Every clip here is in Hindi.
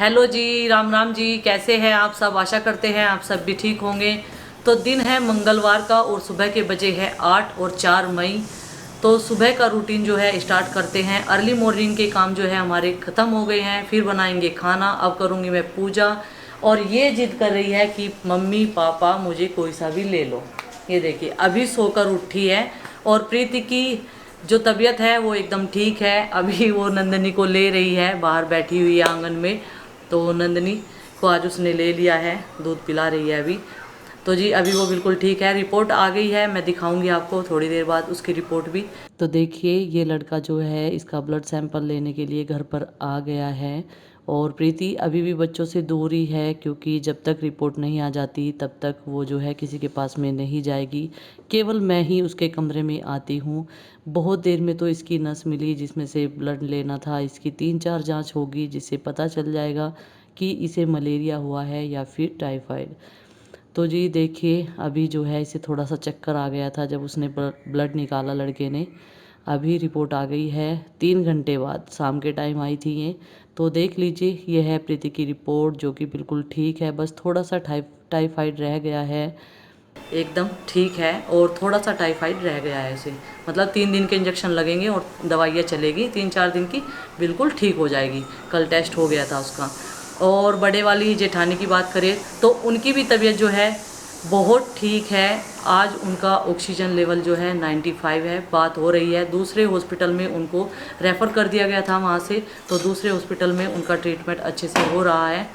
हेलो जी, राम राम जी। कैसे हैं आप सब? आशा करते हैं आप सब भी ठीक होंगे। तो दिन है मंगलवार का और सुबह के बजे है 8 और 4 मई। तो सुबह का रूटीन जो है स्टार्ट करते हैं। अर्ली मॉर्निंग के काम जो है हमारे ख़त्म हो गए हैं। फिर बनाएंगे खाना। अब करूँगी मैं पूजा। और ये जिद कर रही है कि मम्मी पापा मुझे कोई सा भी ले लो। ये देखिए अभी सोकर उठी है। और प्रीति की जो तबीयत है वो एकदम ठीक है। अभी वो नंदनी को ले रही है, बाहर बैठी हुई है आंगन में। तो नंदनी को आज उसने ले लिया है, दूध पिला रही है अभी। तो जी अभी वो बिल्कुल ठीक है। रिपोर्ट आ गई है, मैं दिखाऊंगी आपको थोड़ी देर बाद उसकी रिपोर्ट भी। तो देखिए ये लड़का जो है इसका ब्लड सैंपल लेने के लिए घर पर आ गया है। और प्रीति अभी भी बच्चों से दूर ही है, क्योंकि जब तक रिपोर्ट नहीं आ जाती तब तक वो जो है किसी के पास में नहीं जाएगी। केवल मैं ही उसके कमरे में आती हूँ। बहुत देर में तो इसकी नस मिली जिसमें से ब्लड लेना था। इसकी 3-4 जांच होगी जिससे पता चल जाएगा कि इसे मलेरिया हुआ है या फिर टाइफाइड। तो जी देखिए अभी जो है इसे थोड़ा सा चक्कर आ गया था जब उसने ब्लड निकाला लड़के ने। अभी रिपोर्ट आ गई है 3 घंटे बाद, शाम के टाइम आई थी ये। तो देख लीजिए ये है प्रीति की रिपोर्ट, जो कि बिल्कुल ठीक है। बस थोड़ा सा टाइफाइड रह गया है। एकदम ठीक है और थोड़ा सा टाइफाइड रह गया है इसे। मतलब 3 दिन के इंजेक्शन लगेंगे और दवाइयाँ चलेगी 3-4 दिन की, बिल्कुल ठीक हो जाएगी। कल टेस्ट हो गया था उसका। और बड़े वाली जेठानी की बात करें तो उनकी भी तबीयत जो है बहुत ठीक है। आज उनका ऑक्सीजन लेवल जो है 95 है। बात हो रही है दूसरे हॉस्पिटल में, उनको रेफ़र कर दिया गया था वहाँ से। तो दूसरे हॉस्पिटल में उनका ट्रीटमेंट अच्छे से हो रहा है।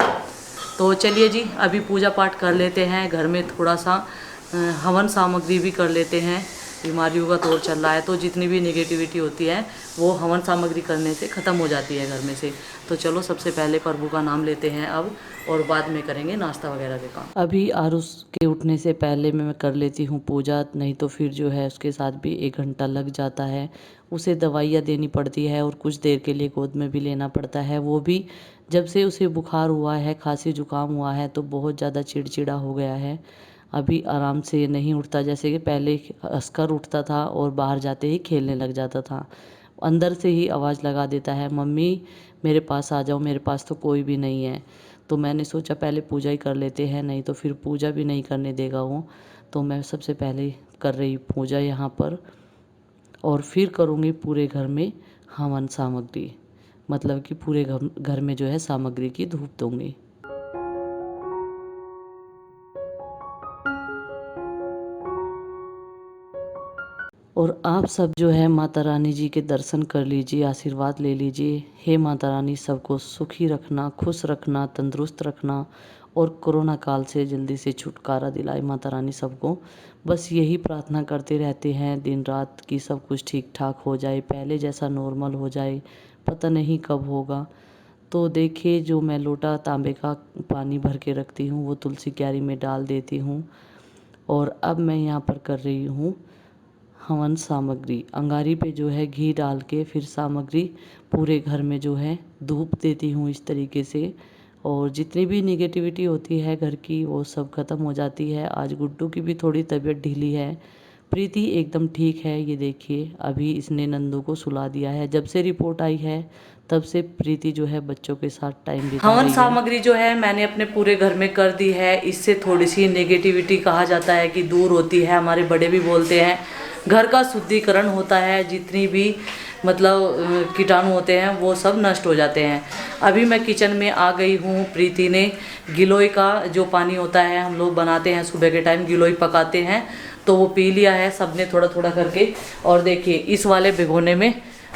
तो चलिए जी अभी पूजा पाठ कर लेते हैं। घर में थोड़ा सा हवन सामग्री भी कर लेते हैं। बीमारियों का दौर चल रहा है तो जितनी भी नेगेटिविटी होती है वो हवन सामग्री करने से ख़त्म हो जाती है घर में से। तो चलो सबसे पहले प्रभु का नाम लेते हैं अब, और बाद में करेंगे नाश्ता वगैरह के काम। अभी आरुष के उठने से पहले मैं कर लेती हूँ पूजा, नहीं तो फिर जो है उसके साथ भी 1 घंटा लग जाता है। उसे दवाइयाँ देनी पड़ती है और कुछ देर के लिए गोद में भी लेना पड़ता है। वो भी जब से उसे बुखार हुआ है, खांसी जुकाम हुआ है, तो बहुत ज़्यादा चिड़चिड़ा हो गया है। अभी आराम से नहीं उठता, जैसे कि पहले हंसकर उठता था और बाहर जाते ही खेलने लग जाता था। अंदर से ही आवाज़ लगा देता है, मम्मी मेरे पास आ जाओ, मेरे पास तो कोई भी नहीं है। तो मैंने सोचा पहले पूजा ही कर लेते हैं, नहीं तो फिर पूजा भी नहीं करने देगा वो। तो मैं सबसे पहले कर रही पूजा यहाँ पर, और फिर करूँगी पूरे घर में हवन सामग्री। मतलब कि पूरे घर में जो है सामग्री की धूप दूँगी। और आप सब जो है माता रानी जी के दर्शन कर लीजिए, आशीर्वाद ले लीजिए। हे माता रानी सबको सुखी रखना, खुश रखना, तंदुरुस्त रखना, और कोरोना काल से जल्दी से छुटकारा दिलाए माता रानी सबको। बस यही प्रार्थना करते रहते हैं दिन रात कि सब कुछ ठीक ठाक हो जाए, पहले जैसा नॉर्मल हो जाए। पता नहीं कब होगा। तो देखिए जो मैं लोटा तांबे का पानी भर के रखती हूँ वो तुलसी क्यारी में डाल देती हूँ। और अब मैं यहाँ पर कर रही हूँ हवन सामग्री। अंगारी पे जो है घी डाल के फिर सामग्री पूरे घर में जो है धूप देती हूँ इस तरीके से। और जितनी भी निगेटिविटी होती है घर की वो सब ख़त्म हो जाती है। आज गुड्डू की भी थोड़ी तबीयत ढीली है। प्रीति एकदम ठीक है। ये देखिए अभी इसने नंदू को सुला दिया है। जब से रिपोर्ट आई है तब से प्रीति जो है बच्चों के साथ टाइम बिता रही है। हवन सामग्री जो है मैंने अपने पूरे घर में कर दी है। इससे थोड़ी सी नेगेटिविटी कहा जाता है कि दूर होती है, हमारे बड़े भी बोलते हैं। घर का शुद्धिकरण होता है, जितनी भी मतलब कीटाणु होते हैं वो सब नष्ट हो जाते हैं। अभी मैं किचन में आ गई हूँ। प्रीति ने गिलोय का जो पानी होता है हम लोग बनाते हैं सुबह के टाइम, गिलोय पकाते हैं, तो वो पी लिया है सबने थोड़ा थोड़ा करके। और देखिए इस वाले भिगोने में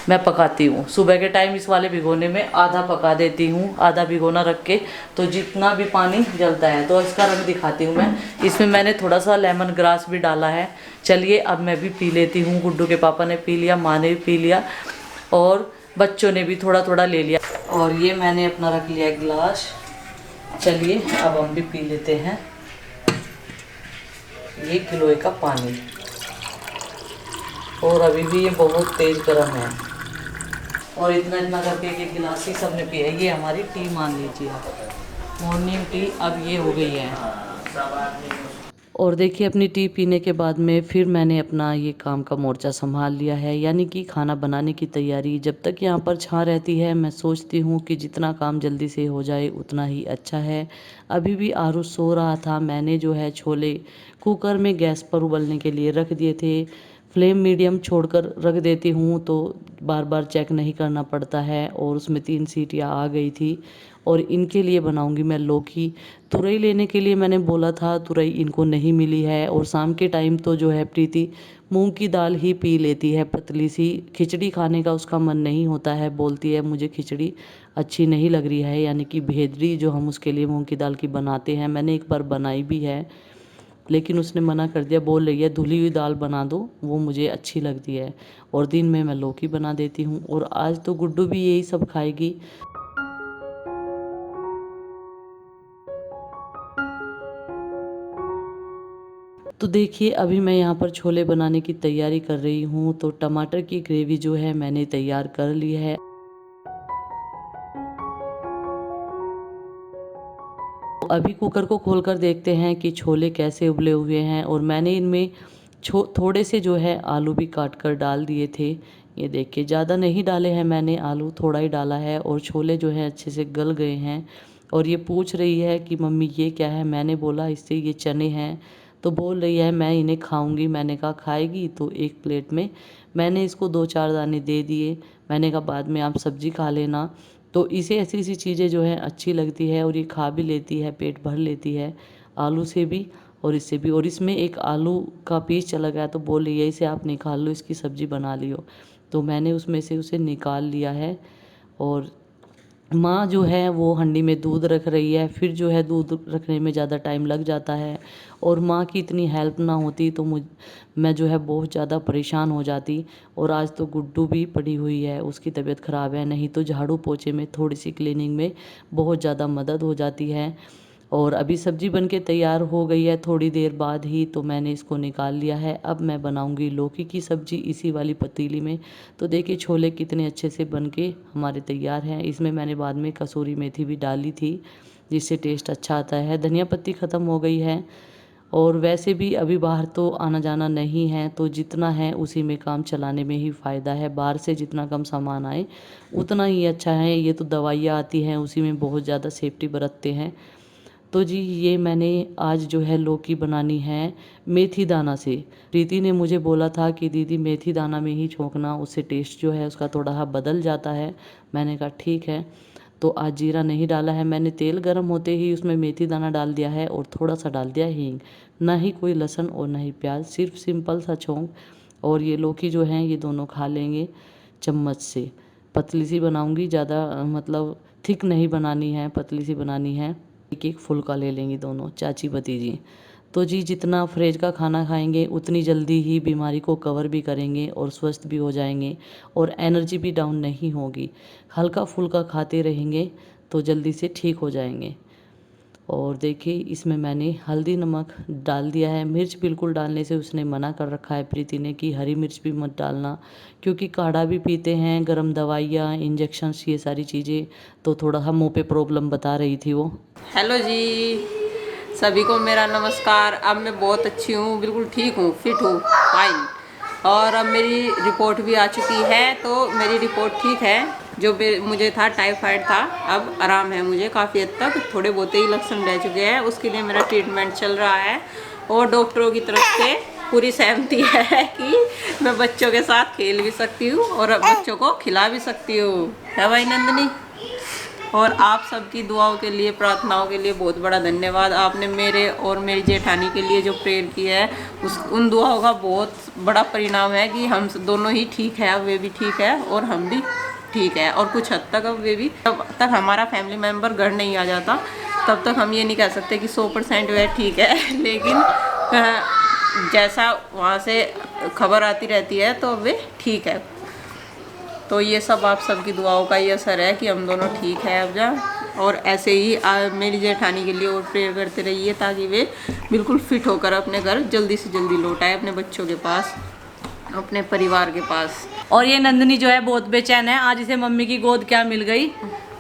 मैं पकाती हूँ सुबह के टाइम। इस वाले भिगोने में आधा पका देती हूँ, आधा भिगोना रख के, तो जितना भी पानी जलता है। तो इसका रंग दिखाती हूँ मैं। इसमें मैंने थोड़ा सा लेमन ग्रास भी डाला है। चलिए अब मैं भी पी लेती हूँ। गुड्डू के पापा ने पी लिया, माँ ने भी पी लिया, और बच्चों ने भी थोड़ा थोड़ा ले लिया। और ये मैंने अपना रख लिया गिलास। चलिए अब हम भी पी लेते हैं ये गिलोय का पानी। और अभी भी ये बहुत तेज़ गर्म है। और इतना इतना करके एक गिलास ही सबने पिया है। ये हमारी टी मान लीजिए आप, मॉर्निंग टी अब ये हो गई है। और देखिए अपनी टी पीने के बाद में फिर मैंने अपना ये काम का मोर्चा संभाल लिया है, यानी कि खाना बनाने की तैयारी। जब तक यहाँ पर छाँ रहती है मैं सोचती हूँ कि जितना काम जल्दी से हो जाए उतना ही अच्छा है। अभी भी आरुष सो रहा था, मैंने जो है छोले कुकर में गैस पर उबलने के लिए रख दिए थे। फ्लेम मीडियम छोड़कर रख देती हूँ तो बार बार चेक नहीं करना पड़ता है, और उसमें 3 सीटियाँ आ गई थी। और इनके लिए बनाऊंगी मैं लौकी। तुरई लेने के लिए मैंने बोला था, तुरई इनको नहीं मिली है। और शाम के टाइम तो जो है प्रीति मूंग की दाल ही पी लेती है, पतली सी। खिचड़ी खाने का उसका मन नहीं होता है, बोलती है मुझे खिचड़ी अच्छी नहीं लग रही है, यानी कि भेदरी जो हम उसके लिए मूंग की दाल की बनाते हैं। मैंने एक बार बनाई भी है लेकिन उसने मना कर दिया, बोल रही है धुली हुई दाल बना दो, वो मुझे अच्छी लगती है। और दिन में मैं लौकी बना देती हूँ। और आज तो गुड्डू भी यही सब खाएगी। तो देखिए अभी मैं यहाँ पर छोले बनाने की तैयारी कर रही हूँ। तो टमाटर की ग्रेवी जो है मैंने तैयार कर ली है। अभी कुकर को खोलकर देखते हैं कि छोले कैसे उबले हुए हैं। और मैंने इनमें थोड़े से जो है आलू भी काट कर डाल दिए थे। ये देखिए ज़्यादा नहीं डाले हैं मैंने, आलू थोड़ा ही डाला है। और छोले जो हैं अच्छे से गल गए हैं। और ये पूछ रही है कि मम्मी ये क्या है, मैंने बोला इससे ये चने हैं। तो बोल रही है मैं इन्हें खाऊंगी। मैंने कहा खाएगी, तो एक प्लेट में मैंने इसको 2-4 दाने दे दिए। मैंने कहा बाद में आप सब्जी खा लेना। तो इसे ऐसी ऐसी चीज़ें जो है अच्छी लगती है और ये खा भी लेती है, पेट भर लेती है आलू से भी और इससे भी। और इसमें एक आलू का पीस चला गया तो बोल रही है इसे आप निकाल लो, इसकी सब्ज़ी बना लियो। तो मैंने उसमें से उसे निकाल लिया है। और माँ जो है वो हंडी में दूध रख रही है, फिर जो है दूध रखने में ज़्यादा टाइम लग जाता है। और माँ की इतनी हेल्प ना होती तो मैं जो है बहुत ज़्यादा परेशान हो जाती। और आज तो गुड्डू भी पड़ी हुई है, उसकी तबीयत ख़राब है, नहीं तो झाड़ू पोछे में थोड़ी सी क्लीनिंग में बहुत ज़्यादा मदद हो जाती है। और अभी सब्जी बनके तैयार हो गई है थोड़ी देर बाद ही, तो मैंने इसको निकाल लिया है। अब मैं बनाऊंगी लौकी की सब्जी इसी वाली पतीली में। तो देखिए छोले कितने अच्छे से बनके हमारे तैयार हैं। इसमें मैंने बाद में कसूरी मेथी भी डाली थी जिससे टेस्ट अच्छा आता है। धनिया पत्ती ख़त्म हो गई है। और वैसे भी अभी बाहर तो आना जाना नहीं है, तो जितना है उसी में काम चलाने में ही फ़ायदा है। बाहर से जितना कम सामान आए उतना ही अच्छा है। ये तो दवाइयाँ आती हैं, उसी में बहुत ज़्यादा सेफ्टी बरतते हैं। तो जी ये मैंने आज जो है लौकी बनानी है मेथी दाना से। प्रीति ने मुझे बोला था कि दीदी मेथी दाना में ही छोंकना, उससे टेस्ट जो है उसका थोड़ा बदल जाता है। मैंने कहा ठीक है। तो आज जीरा नहीं डाला है मैंने, तेल गर्म होते ही उसमें मेथी दाना डाल दिया है और थोड़ा सा डाल दिया हींग। ना ही कोई लहसुन और ना ही प्याज, सिर्फ सिंपल सा छोंक। और ये लौकी जो है ये दोनों खा लेंगे चम्मच से। पतली सी बनाऊंगी, ज़्यादा मतलब थिक नहीं बनानी है, पतली सी बनानी है। एक एक फुल्का ले लेंगी दोनों चाची भतीजी। तो जी जितना फ्रिज का खाना खाएंगे उतनी जल्दी ही बीमारी को कवर भी करेंगे और स्वस्थ भी हो जाएंगे और एनर्जी भी डाउन नहीं होगी। हल्का फुल्का खाते रहेंगे तो जल्दी से ठीक हो जाएंगे। और देखिए इसमें मैंने हल्दी नमक डाल दिया है। मिर्च बिल्कुल डालने से उसने मना कर रखा है प्रीति ने कि हरी मिर्च भी मत डालना, क्योंकि काढ़ा भी पीते हैं, गर्म दवाइयाँ, इंजेक्शंस, ये सारी चीज़ें। तो थोड़ा सा मुँह पे प्रॉब्लम बता रही थी वो। हेलो जी, सभी को मेरा नमस्कार। अब मैं बहुत अच्छी हूँ, बिल्कुल ठीक हूँ, फिट हूँ, फाइन। और अब मेरी रिपोर्ट भी आ चुकी है, तो मेरी रिपोर्ट ठीक है। जो मुझे था टाइफाइड था, अब आराम है मुझे काफ़ी हद तक। थोड़े बहुत ही लक्षण रह चुके हैं, उसके लिए मेरा ट्रीटमेंट चल रहा है। और डॉक्टरों की तरफ से पूरी सहमति है कि मैं बच्चों के साथ खेल भी सकती हूँ और बच्चों को खिला भी सकती हूँ, है भाई नंदनी। और आप सबकी दुआओं के लिए, प्रार्थनाओं के लिए बहुत बड़ा धन्यवाद। आपने मेरे और मेरी जेठानी के लिए जो प्रेयर किया है, उन दुआओं का बहुत बड़ा परिणाम है कि हम दोनों ही ठीक है, अब वे भी ठीक है और हम भी ठीक है। और कुछ हद तक अब वे भी, तब तक हमारा फैमिली मेम्बर घर नहीं आ जाता तब तक हम ये नहीं कह सकते कि 100% वह ठीक है। लेकिन जैसा वहाँ से खबर आती रहती है तो वे ठीक है। तो ये सब आप सबकी दुआओं का ही असर है कि हम दोनों ठीक है अब जा। और ऐसे ही मेरी जेठानी के लिए और प्रेयर करते रहिए ताकि वे बिल्कुल फिट होकर अपने घर जल्दी से जल्दी लौट आए, अपने बच्चों के पास, अपने परिवार के पास। और ये नंदनी जो है बहुत बेचैन है, आज इसे मम्मी की गोद क्या मिल गई,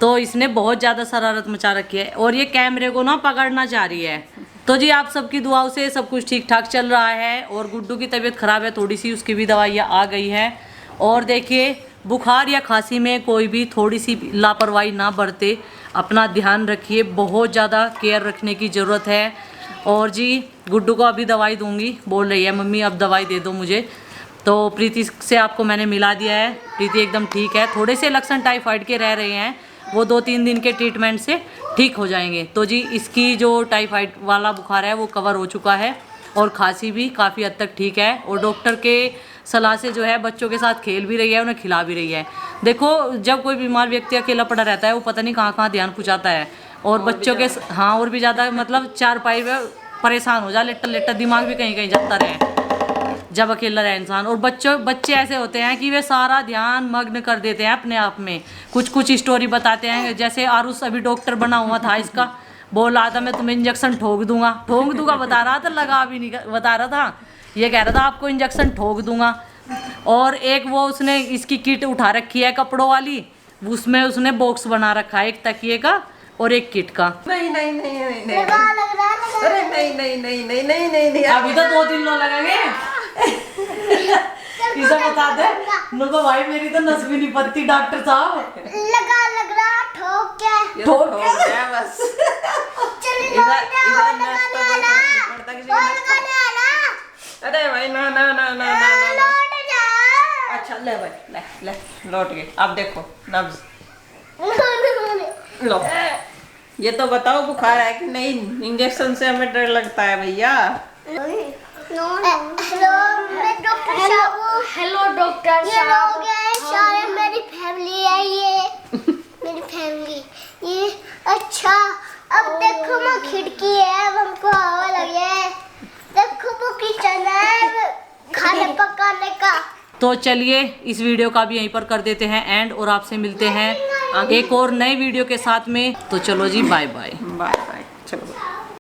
तो इसने बहुत ज़्यादा शरारत मचा रखी है और ये कैमरे को ना पकड़ना चाह रही है। तो जी आप सबकी दुआओं से सब कुछ ठीक ठाक चल रहा है। और गुड्डू की तबीयत ख़राब है थोड़ी सी, उसकी भी दवाइयाँ आ गई है। और देखिए बुखार या खांसी में कोई भी थोड़ी सी लापरवाही ना बरते, अपना ध्यान रखिए, बहुत ज़्यादा केयर रखने की ज़रूरत है। और जी गुड्डू को अभी दवाई दूंगी, बोल रही है मम्मी अब दवाई दे दो मुझे। तो प्रीति से आपको मैंने मिला दिया है, प्रीति एकदम ठीक है। थोड़े से लक्षण टाइफाइड के रह रहे हैं, वो 2-3 दिन के ट्रीटमेंट से ठीक हो जाएंगे। तो जी इसकी जो टाइफाइड वाला बुखार है वो कवर हो चुका है और खांसी भी काफ़ी हद तक ठीक है। और डॉक्टर के सलाह से जो है बच्चों के साथ खेल भी रही है, उन्हें खिला भी रही है। देखो जब कोई बीमार व्यक्ति अकेला पड़ा रहता है वो पता नहीं कहाँ कहाँ ध्यान पहुँचाता है। और बच्चों के हाँ और भी ज़्यादा, मतलब चारपाई में परेशान हो जा, लेटा लेटा दिमाग भी कहीं कहीं जाता रहे जब अकेला रहे इंसान। और बच्चे ऐसे होते हैं कि वे सारा ध्यान मग्न कर देते हैं अपने आप में, कुछ कुछ स्टोरी बताते हैं। जैसे आरुष अभी डॉक्टर बना हुआ था, इसका बोल रहा था मैं तुम्हें इंजेक्शन ठोक दूंगा बता रहा था, लगा भी नहीं बता रहा था, ये कह रहा था आपको इंजेक्शन ठोक दूंगा। और एक वो उसने इसकी किट उठा रखी है कपड़ों वाली, उसमें उसने बॉक्स बना रखा है एक तकिए का और एक किट का। नहीं नहीं नहीं नहीं नहीं अरे नहीं नहीं नहीं नहीं नहीं नहीं नहीं अभी तो 2 दिन लगेंगे। किसे बता दे नुको भाई, मेरी तो नस भी नहीं पत्ती डॉक्टर साहब। लग रहा ठोक के गया बस। इधर नस तो कोई नहीं पड़ता किसी का। अरे भाई ना ना ना ना ना ना। अच्छा ले भाई ले ले लौट गए। अब देखो नब्ज लो। ये तो बताओ बुखार है कि नहीं, इंजेक्शन से हमें डर लगता है भैया। हेलो डॉक्टर साहब, ये लोग हैं सारे मेरी फैमिली है, ये मेरी फैमिली ये। अच्छा अब देखो वो खिड़की है, अब हमको हवा लगी है। देखो वो किचन है खाने पकाने का। तो चलिए इस वीडियो का भी यहीं पर कर देते हैं एंड, और आपसे मिलते हैं एक और नए वीडियो के साथ में। तो चलो जी बाय बाय। बाय बाय चलो।